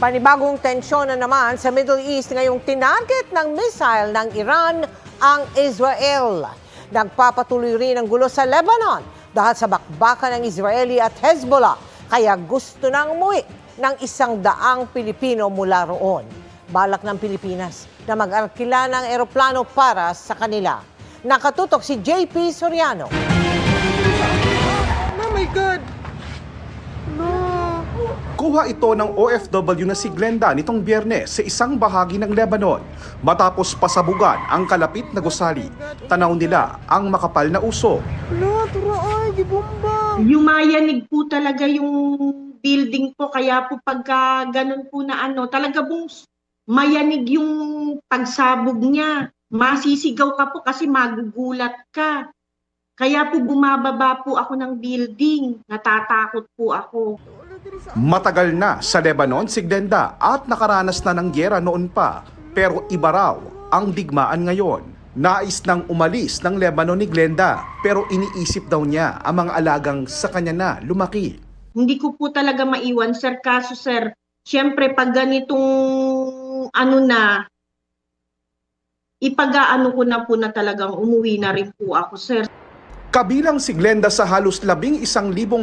Panibagong tensyon na naman sa Middle East ngayong tinarget ng missile ng Iran ang Israel. Nagpapatuloy rin ang gulo sa Lebanon dahil sa bakbakan ng Israeli at Hezbollah, kaya gusto nang umuwi ng 100 Pilipino mula roon. Balak ng Pilipinas na mag-arkila ng eroplano para sa kanila. Nakatutok si JP Soriano. Oh my God! No! Kuha ito ng OFW na si Glenda nitong Biyernes sa isang bahagi ng Lebanon matapos pasabugan ang kalapit na gusali. Tanaw nila ang makapal na usok. Lo, turaoy, gibomba! Yumayanig po talaga yung building po, kaya po pagka ganun po na talaga pong mayanig yung pagsabog niya. Masisigaw ka po kasi magugulat ka. Kaya po bumababa po ako ng building. Natatakot po ako. Matagal na sa Lebanon si Glenda at nakaranas na ng gyera noon pa, pero iba raw ang digmaan ngayon. Nais nang umalis ng Lebanon ni Glenda, pero iniisip daw niya ang mga alagang sa kanya na lumaki. Hindi ko po talaga maiwan, sir. Kaso, sir, syempre pag ganitong ipag-aano ko na po na talagang umuwi na rin po ako, sir. Kabilang si Glenda sa halos 11,000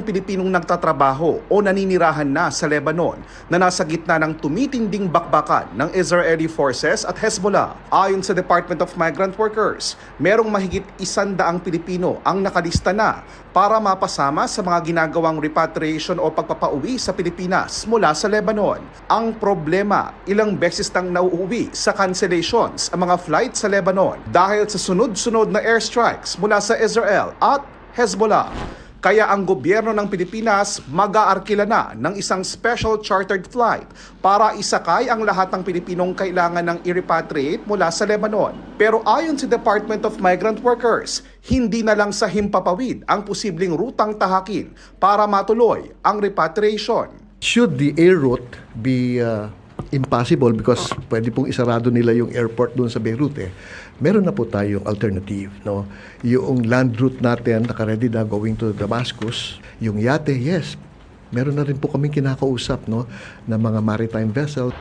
Pilipinong nagtatrabaho o naninirahan na sa Lebanon na nasa gitna ng tumitinding bakbakan ng Israeli forces at Hezbollah. Ayon sa Department of Migrant Workers, merong mahigit 100 Pilipino ang nakalista na para mapasama sa mga ginagawang repatriation o pagpapauwi sa Pilipinas mula sa Lebanon. Ang problema, ilang beses nang nauuwi sa cancellations ang mga flight sa Lebanon dahil sa sunod-sunod na airstrikes mula sa Israel at Hezbollah. Kaya ang gobyerno ng Pilipinas mag-aarkila na ng isang special chartered flight para isakay ang lahat ng Pilipinong kailangan ng i-repatriate mula sa Lebanon. Pero ayon sa Department of Migrant Workers, hindi na lang sa himpapawid ang posibleng rutang tahakin para matuloy ang repatriation. Should the air route be impossible because pwede pong isarado nila yung airport doon sa Beirut meron na po tayong alternative, no? Yung land route natin naka-ready na going to Damascus, yung yate, yes. Meron na rin po kaming kinakausap, no, ng mga maritime vessel.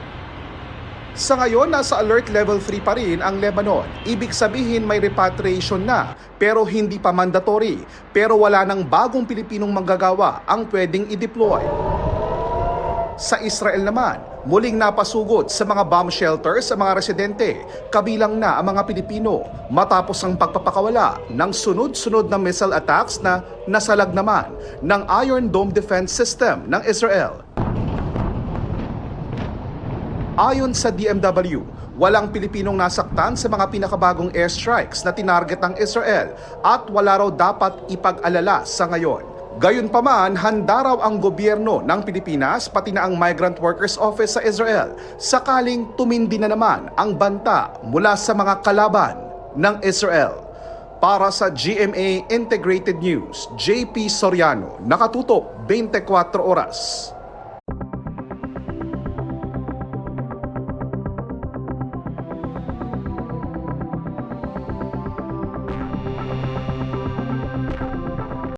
Sa ngayon, nasa alert level 3 pa rin ang Lebanon. Ibig sabihin may repatriation na, pero hindi pa mandatory. Pero wala nang bagong Pilipinong manggagawa ang pwedeng i-deploy. Sa Israel naman, muling napasugod sa mga bomb shelters sa mga residente, kabilang na ang mga Pilipino, matapos ang pagpapakawala ng sunod-sunod na missile attacks na nasalag naman ng Iron Dome defense system ng Israel. Ayon sa DMW, walang Pilipinong nasaktan sa mga pinakabagong airstrikes na tinarget ng Israel at wala raw dapat ipag-alala sa ngayon. Gayunpaman, handa raw ang gobyerno ng Pilipinas pati na ang Migrant Workers Office sa Israel sakaling tumindi na naman ang banta mula sa mga kalaban ng Israel. Para sa GMA Integrated News, JP Soriano, nakatutok 24 oras.